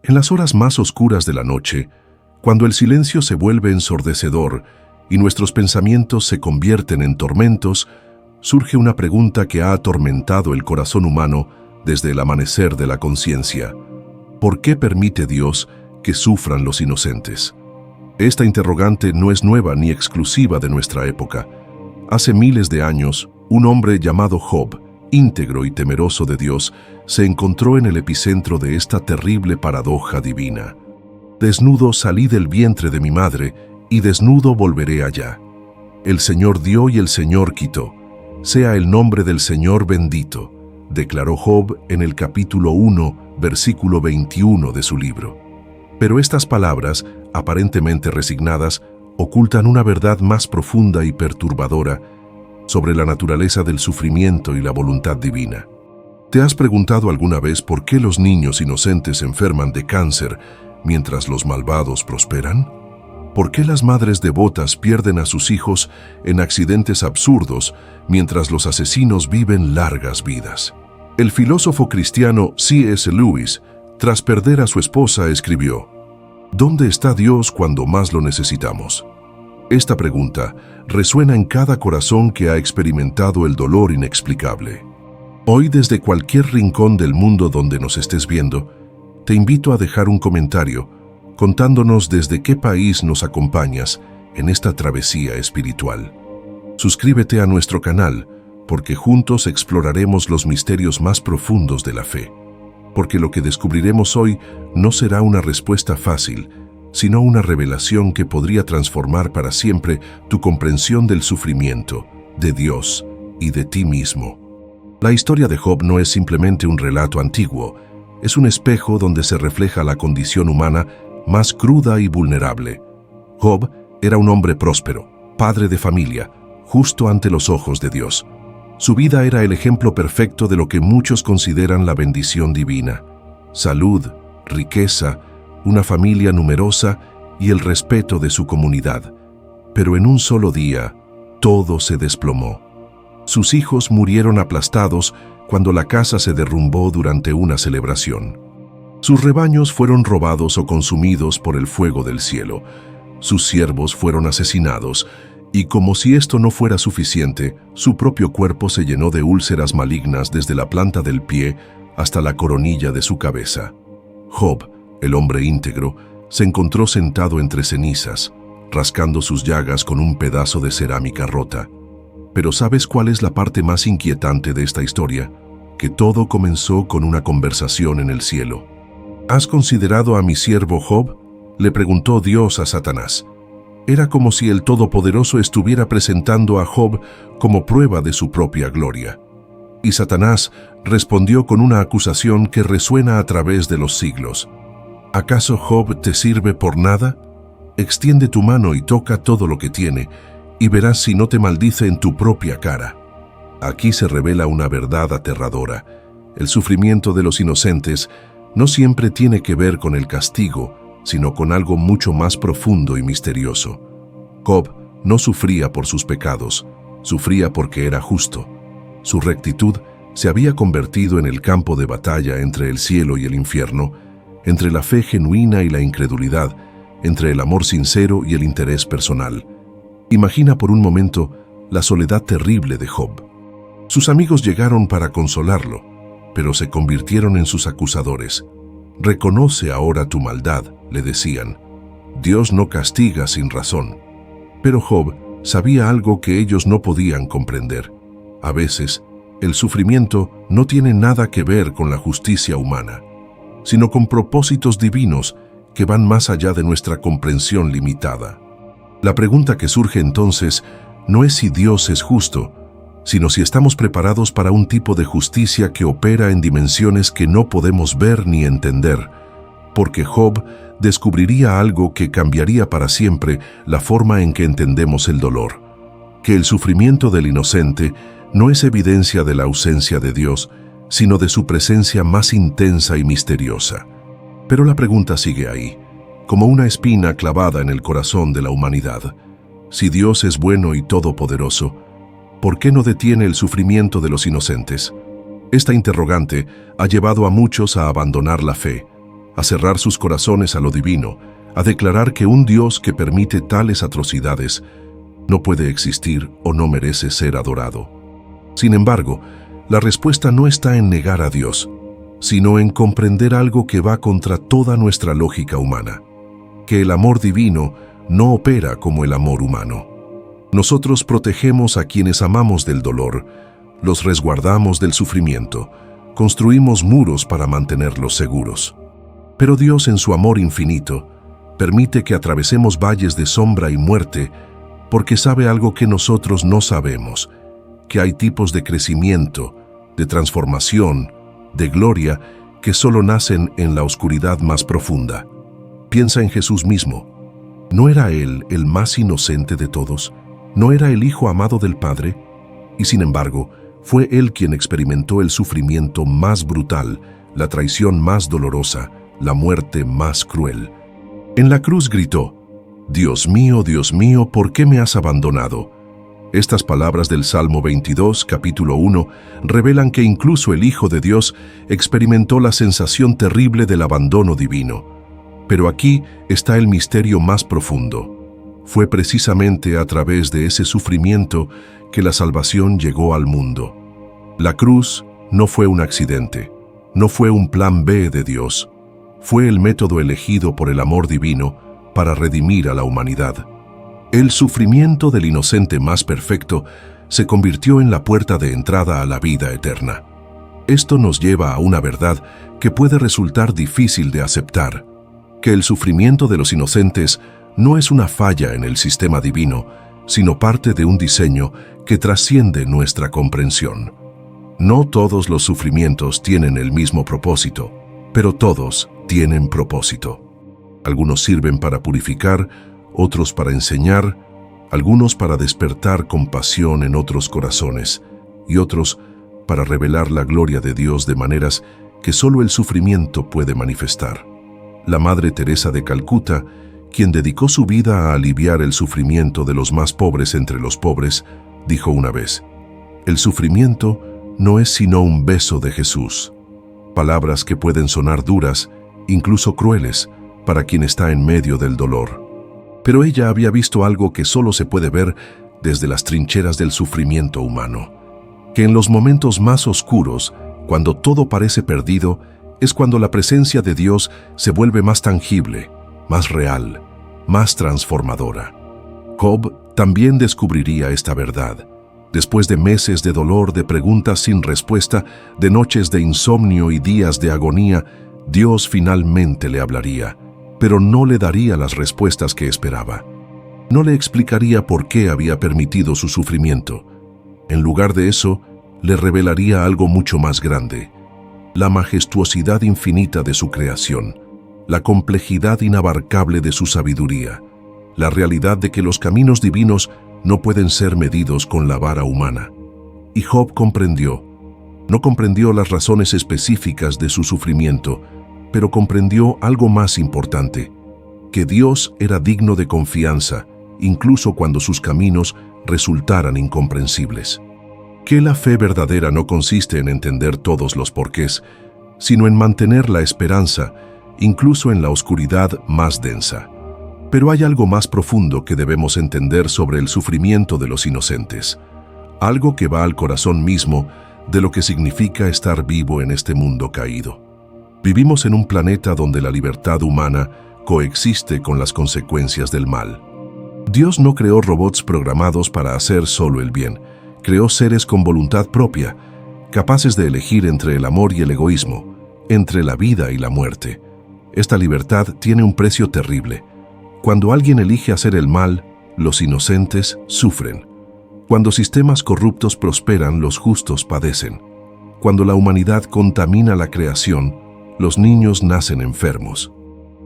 En las horas más oscuras de la noche, cuando el silencio se vuelve ensordecedor y nuestros pensamientos se convierten en tormentos, surge una pregunta que ha atormentado el corazón humano desde el amanecer de la conciencia. ¿Por qué permite Dios que sufran los inocentes? Esta interrogante no es nueva ni exclusiva de nuestra época. Hace miles de años, un hombre llamado Job, íntegro y temeroso de Dios, se encontró en el epicentro de esta terrible paradoja divina. Desnudo salí del vientre de mi madre, y desnudo volveré allá. El Señor dio y el Señor quitó. Sea el nombre del Señor bendito, declaró Job en el capítulo 1, versículo 21 de su libro. Pero estas palabras, aparentemente resignadas, ocultan una verdad más profunda y perturbadora sobre la naturaleza del sufrimiento y la voluntad divina. ¿Te has preguntado alguna vez por qué los niños inocentes enferman de cáncer mientras los malvados prosperan? ¿Por qué las madres devotas pierden a sus hijos en accidentes absurdos mientras los asesinos viven largas vidas? El filósofo cristiano C.S. Lewis, tras perder a su esposa, escribió: ¿Dónde está Dios cuando más lo necesitamos? Esta pregunta resuena en cada corazón que ha experimentado el dolor inexplicable. Hoy, desde cualquier rincón del mundo donde nos estés viendo, te invito a dejar un comentario contándonos desde qué país nos acompañas en esta travesía espiritual. Suscríbete a nuestro canal, porque juntos exploraremos los misterios más profundos de la fe. Porque lo que descubriremos hoy no será una respuesta fácil, sino una revelación que podría transformar para siempre tu comprensión del sufrimiento, de Dios y de ti mismo. La historia de Job no es simplemente un relato antiguo, es un espejo donde se refleja la condición humana más cruda y vulnerable. Job era un hombre próspero, padre de familia, justo ante los ojos de Dios. Su vida era el ejemplo perfecto de lo que muchos consideran la bendición divina: salud, riqueza, una familia numerosa y el respeto de su comunidad. Pero en un solo día, todo se desplomó. Sus hijos murieron aplastados cuando la casa se derrumbó durante una celebración. Sus rebaños fueron robados o consumidos por el fuego del cielo. Sus siervos fueron asesinados, y como si esto no fuera suficiente, su propio cuerpo se llenó de úlceras malignas desde la planta del pie hasta la coronilla de su cabeza. Job, el hombre íntegro, se encontró sentado entre cenizas, rascando sus llagas con un pedazo de cerámica rota. Pero ¿sabes cuál es la parte más inquietante de esta historia? Que todo comenzó con una conversación en el cielo. ¿Has considerado a mi siervo Job?, le preguntó Dios a Satanás. Era como si el Todopoderoso estuviera presentando a Job como prueba de su propia gloria. Y Satanás respondió con una acusación que resuena a través de los siglos. ¿Acaso Job te sirve por nada? Extiende tu mano y toca todo lo que tiene, y verás si no te maldice en tu propia cara. Aquí se revela una verdad aterradora. El sufrimiento de los inocentes no siempre tiene que ver con el castigo, sino con algo mucho más profundo y misterioso. Job no sufría por sus pecados, sufría porque era justo. Su rectitud se había convertido en el campo de batalla entre el cielo y el infierno, entre la fe genuina y la incredulidad, entre el amor sincero y el interés personal. Imagina por un momento la soledad terrible de Job. Sus amigos llegaron para consolarlo, pero se convirtieron en sus acusadores. Reconoce ahora tu maldad, le decían. Dios no castiga sin razón. Pero Job sabía algo que ellos no podían comprender. A veces, el sufrimiento no tiene nada que ver con la justicia humana, sino con propósitos divinos que van más allá de nuestra comprensión limitada. La pregunta que surge entonces no es si Dios es justo, sino si estamos preparados para un tipo de justicia que opera en dimensiones que no podemos ver ni entender, porque Job descubriría algo que cambiaría para siempre la forma en que entendemos el dolor, que el sufrimiento del inocente no es evidencia de la ausencia de Dios, sino de su presencia más intensa y misteriosa. Pero la pregunta sigue ahí, como una espina clavada en el corazón de la humanidad. Si Dios es bueno y todopoderoso, ¿por qué no detiene el sufrimiento de los inocentes? Esta interrogante ha llevado a muchos a abandonar la fe, a cerrar sus corazones a lo divino, a declarar que un Dios que permite tales atrocidades no puede existir o no merece ser adorado. Sin embargo, la respuesta no está en negar a Dios, sino en comprender algo que va contra toda nuestra lógica humana, que el amor divino no opera como el amor humano. Nosotros protegemos a quienes amamos del dolor, los resguardamos del sufrimiento, construimos muros para mantenerlos seguros. Pero Dios, en su amor infinito, permite que atravesemos valles de sombra y muerte porque sabe algo que nosotros no sabemos, que hay tipos de crecimiento, de transformación, de gloria que solo nacen en la oscuridad más profunda. Piensa en Jesús mismo. ¿No era Él el más inocente de todos? ¿No era el Hijo amado del Padre? Y sin embargo, fue Él quien experimentó el sufrimiento más brutal, la traición más dolorosa, la muerte más cruel. En la cruz gritó: Dios mío, ¿por qué me has abandonado? Estas palabras del Salmo 22, capítulo 1, revelan que incluso el Hijo de Dios experimentó la sensación terrible del abandono divino. Pero aquí está el misterio más profundo. Fue precisamente a través de ese sufrimiento que la salvación llegó al mundo. La cruz no fue un accidente, no fue un plan B de Dios. Fue el método elegido por el amor divino para redimir a la humanidad. El sufrimiento del inocente más perfecto se convirtió en la puerta de entrada a la vida eterna. Esto nos lleva a una verdad que puede resultar difícil de aceptar, que el sufrimiento de los inocentes no es una falla en el sistema divino, sino parte de un diseño que trasciende nuestra comprensión. No todos los sufrimientos tienen el mismo propósito, pero todos tienen propósito. Algunos sirven para purificar, otros para enseñar, algunos para despertar compasión en otros corazones, y otros para revelar la gloria de Dios de maneras que solo el sufrimiento puede manifestar. La Madre Teresa de Calcuta, quien dedicó su vida a aliviar el sufrimiento de los más pobres entre los pobres, dijo una vez: el sufrimiento no es sino un beso de Jesús. Palabras que pueden sonar duras, incluso crueles, para quien está en medio del dolor. Pero ella había visto algo que solo se puede ver desde las trincheras del sufrimiento humano, que en los momentos más oscuros, cuando todo parece perdido, es cuando la presencia de Dios se vuelve más tangible, más real, más transformadora. Job también descubriría esta verdad. Después de meses de dolor, de preguntas sin respuesta, de noches de insomnio y días de agonía, Dios finalmente le hablaría, pero no le daría las respuestas que esperaba. No le explicaría por qué había permitido su sufrimiento. En lugar de eso, le revelaría algo mucho más grande: la majestuosidad infinita de su creación, la complejidad inabarcable de su sabiduría, la realidad de que los caminos divinos no pueden ser medidos con la vara humana. Y Job comprendió. No comprendió las razones específicas de su sufrimiento, pero comprendió algo más importante: que Dios era digno de confianza, incluso cuando sus caminos resultaran incomprensibles. Que la fe verdadera no consiste en entender todos los porqués, sino en mantener la esperanza, incluso en la oscuridad más densa. Pero hay algo más profundo que debemos entender sobre el sufrimiento de los inocentes, algo que va al corazón mismo de lo que significa estar vivo en este mundo caído. Vivimos en un planeta donde la libertad humana coexiste con las consecuencias del mal. Dios no creó robots programados para hacer solo el bien. Creó seres con voluntad propia, capaces de elegir entre el amor y el egoísmo, entre la vida y la muerte. Esta libertad tiene un precio terrible. Cuando alguien elige hacer el mal, los inocentes sufren. Cuando sistemas corruptos prosperan, los justos padecen. Cuando la humanidad contamina la creación, los niños nacen enfermos.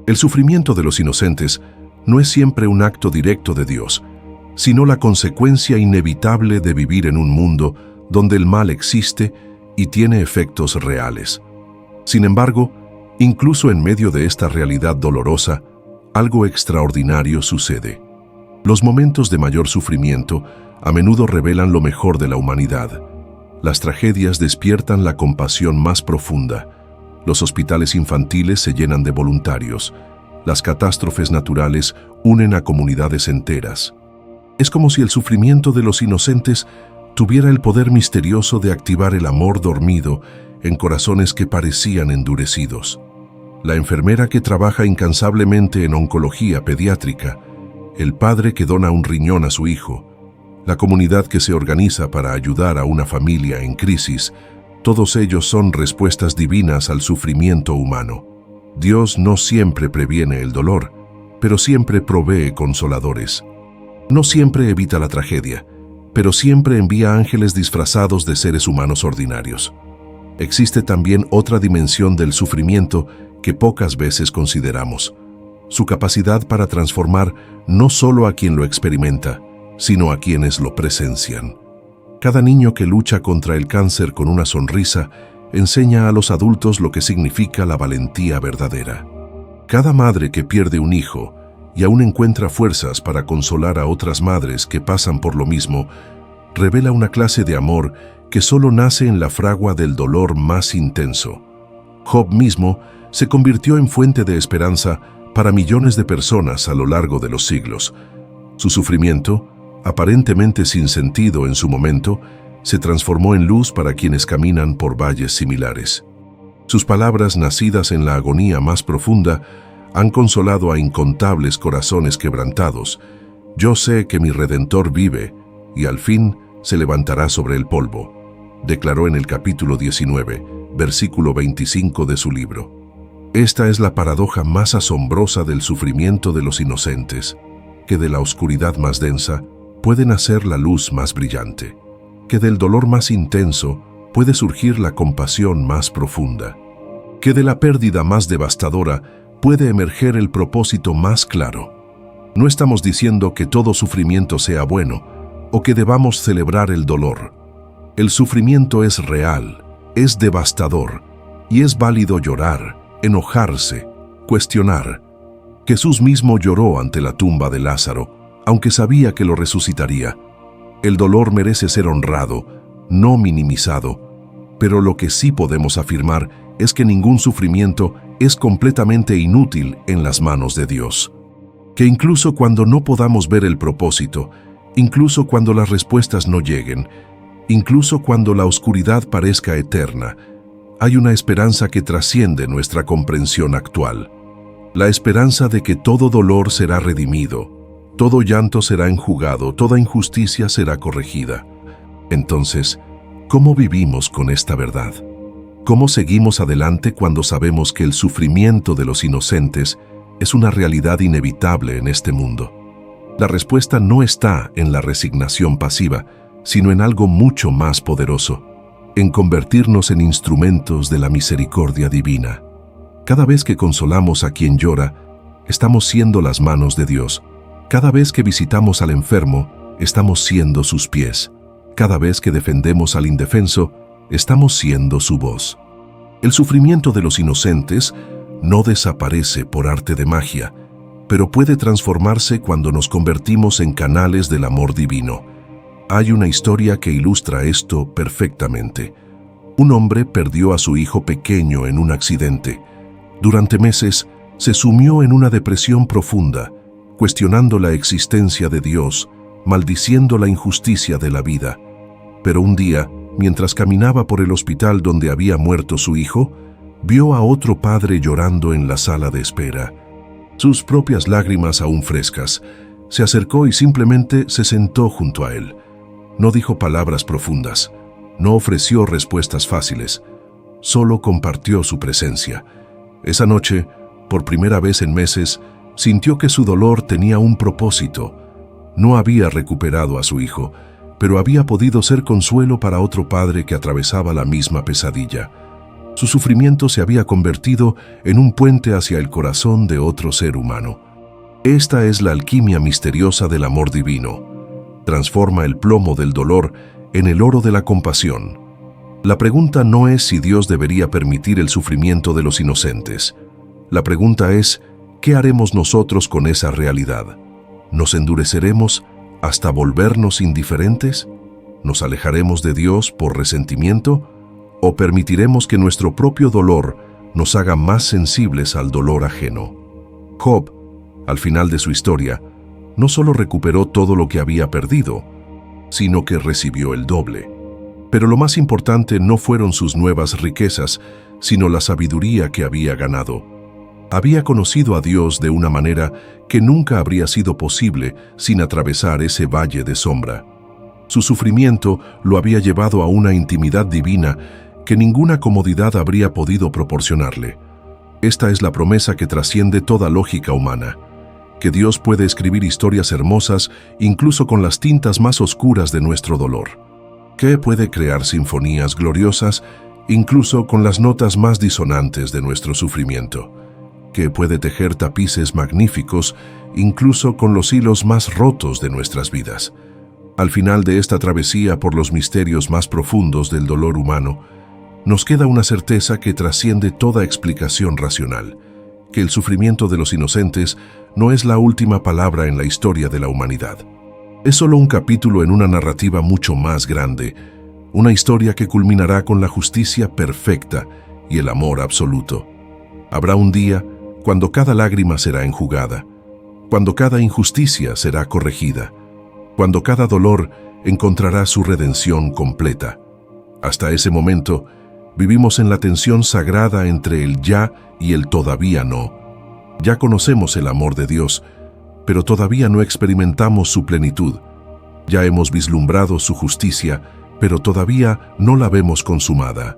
El sufrimiento de los inocentes no es siempre un acto directo de Dios, sino la consecuencia inevitable de vivir en un mundo donde el mal existe y tiene efectos reales. Sin embargo, incluso en medio de esta realidad dolorosa, algo extraordinario sucede. Los momentos de mayor sufrimiento a menudo revelan lo mejor de la humanidad. Las tragedias despiertan la compasión más profunda. Los hospitales infantiles se llenan de voluntarios. Las catástrofes naturales unen a comunidades enteras. Es como si el sufrimiento de los inocentes tuviera el poder misterioso de activar el amor dormido en corazones que parecían endurecidos. La enfermera que trabaja incansablemente en oncología pediátrica, el padre que dona un riñón a su hijo, la comunidad que se organiza para ayudar a una familia en crisis, todos ellos son respuestas divinas al sufrimiento humano. Dios no siempre previene el dolor, pero siempre provee consoladores. No siempre evita la tragedia, pero siempre envía ángeles disfrazados de seres humanos ordinarios. Existe también otra dimensión del sufrimiento que pocas veces consideramos: su capacidad para transformar no solo a quien lo experimenta, sino a quienes lo presencian. Cada niño que lucha contra el cáncer con una sonrisa enseña a los adultos lo que significa la valentía verdadera. Cada madre que pierde un hijo y aún encuentra fuerzas para consolar a otras madres que pasan por lo mismo, revela una clase de amor que solo nace en la fragua del dolor más intenso. Job mismo se convirtió en fuente de esperanza para millones de personas a lo largo de los siglos. Su sufrimiento, aparentemente sin sentido en su momento, se transformó en luz para quienes caminan por valles similares. Sus palabras, nacidas en la agonía más profunda, han consolado a incontables corazones quebrantados. Yo sé que mi Redentor vive y al fin se levantará sobre el polvo, declaró en el capítulo 19, versículo 25 de su libro. Esta es la paradoja más asombrosa del sufrimiento de los inocentes, que de la oscuridad más densa puede nacer la luz más brillante, que del dolor más intenso puede surgir la compasión más profunda, que de la pérdida más devastadora puede emerger el propósito más claro. No estamos diciendo que todo sufrimiento sea bueno o que debamos celebrar el dolor. El sufrimiento es real, es devastador, y es válido llorar, enojarse, cuestionar. Jesús mismo lloró ante la tumba de Lázaro, aunque sabía que lo resucitaría. El dolor merece ser honrado, no minimizado, pero lo que sí podemos afirmar es que ningún sufrimiento es completamente inútil en las manos de Dios. Que incluso cuando no podamos ver el propósito, incluso cuando las respuestas no lleguen, incluso cuando la oscuridad parezca eterna, hay una esperanza que trasciende nuestra comprensión actual. La esperanza de que todo dolor será redimido, todo llanto será enjugado, toda injusticia será corregida. Entonces, ¿cómo vivimos con esta verdad? ¿Cómo seguimos adelante cuando sabemos que el sufrimiento de los inocentes es una realidad inevitable en este mundo? La respuesta no está en la resignación pasiva, sino en algo mucho más poderoso, en convertirnos en instrumentos de la misericordia divina. Cada vez que consolamos a quien llora, estamos siendo las manos de Dios. Cada vez que visitamos al enfermo, estamos siendo sus pies. Cada vez que defendemos al indefenso, estamos siendo su voz. El sufrimiento de los inocentes no desaparece por arte de magia, pero puede transformarse cuando nos convertimos en canales del amor divino. Hay una historia que ilustra esto perfectamente. Un hombre perdió a su hijo pequeño en un accidente. Durante meses se sumió en una depresión profunda, cuestionando la existencia de Dios, maldiciendo la injusticia de la vida. Pero un día, mientras caminaba por el hospital donde había muerto su hijo, vio a otro padre llorando en la sala de espera. Sus propias lágrimas aún frescas, se acercó y simplemente se sentó junto a él. No dijo palabras profundas, no ofreció respuestas fáciles, solo compartió su presencia. Esa noche, por primera vez en meses, sintió que su dolor tenía un propósito. No había recuperado a su hijo, pero había podido ser consuelo para otro padre que atravesaba la misma pesadilla. Su sufrimiento se había convertido en un puente hacia el corazón de otro ser humano. Esta es la alquimia misteriosa del amor divino. Transforma el plomo del dolor en el oro de la compasión. La pregunta no es si Dios debería permitir el sufrimiento de los inocentes. La pregunta es, ¿qué haremos nosotros con esa realidad? ¿Nos endureceremos hasta volvernos indiferentes? ¿Nos alejaremos de Dios por resentimiento? ¿O permitiremos que nuestro propio dolor nos haga más sensibles al dolor ajeno. Job, al final de su historia, no solo recuperó todo lo que había perdido, sino que recibió el doble. Pero lo más importante no fueron sus nuevas riquezas, sino la sabiduría que había ganado. Había conocido a Dios de una manera que nunca habría sido posible sin atravesar ese valle de sombra. Su sufrimiento lo había llevado a una intimidad divina que ninguna comodidad habría podido proporcionarle. Esta es la promesa que trasciende toda lógica humana, que Dios puede escribir historias hermosas incluso con las tintas más oscuras de nuestro dolor, que puede crear sinfonías gloriosas incluso con las notas más disonantes de nuestro sufrimiento, que puede tejer tapices magníficos incluso con los hilos más rotos de nuestras vidas. Al final de esta travesía por los misterios más profundos del dolor humano, nos queda una certeza que trasciende toda explicación racional, que el sufrimiento de los inocentes no es la última palabra en la historia de la humanidad. Es solo un capítulo en una narrativa mucho más grande, una historia que culminará con la justicia perfecta y el amor absoluto. Habrá un día cuando cada lágrima será enjugada, cuando cada injusticia será corregida, cuando cada dolor encontrará su redención completa. Hasta ese momento, vivimos en la tensión sagrada entre el ya y el todavía no. Ya conocemos el amor de Dios, pero todavía no experimentamos su plenitud. Ya hemos vislumbrado su justicia, pero todavía no la vemos consumada.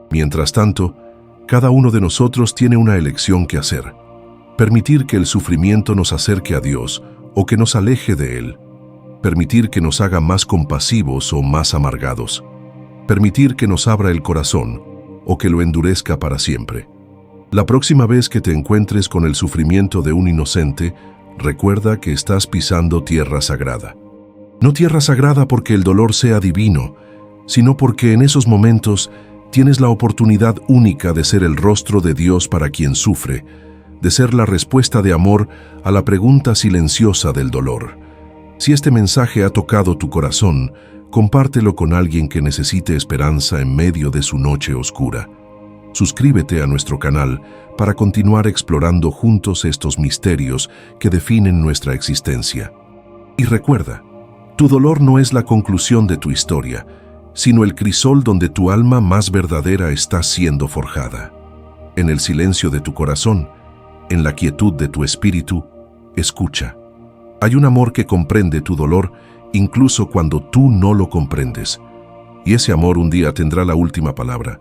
Mientras tanto, cada uno de nosotros tiene una elección que hacer: permitir que el sufrimiento nos acerque a Dios o que nos aleje de Él, permitir que nos haga más compasivos o más amargados, permitir que nos abra el corazón o que lo endurezca para siempre. La próxima vez que te encuentres con el sufrimiento de un inocente, recuerda que estás pisando tierra sagrada. No tierra sagrada porque el dolor sea divino, sino porque en esos momentos tienes la oportunidad única de ser el rostro de Dios para quien sufre, de ser la respuesta de amor a la pregunta silenciosa del dolor. Si este mensaje ha tocado tu corazón, compártelo con alguien que necesite esperanza en medio de su noche oscura. Suscríbete a nuestro canal para continuar explorando juntos estos misterios que definen nuestra existencia. Y recuerda, tu dolor no es la conclusión de tu historia, sino el crisol donde tu alma más verdadera está siendo forjada. En el silencio de tu corazón, en la quietud de tu espíritu, escucha. Hay un amor que comprende tu dolor incluso cuando tú no lo comprendes. Y ese amor un día tendrá la última palabra.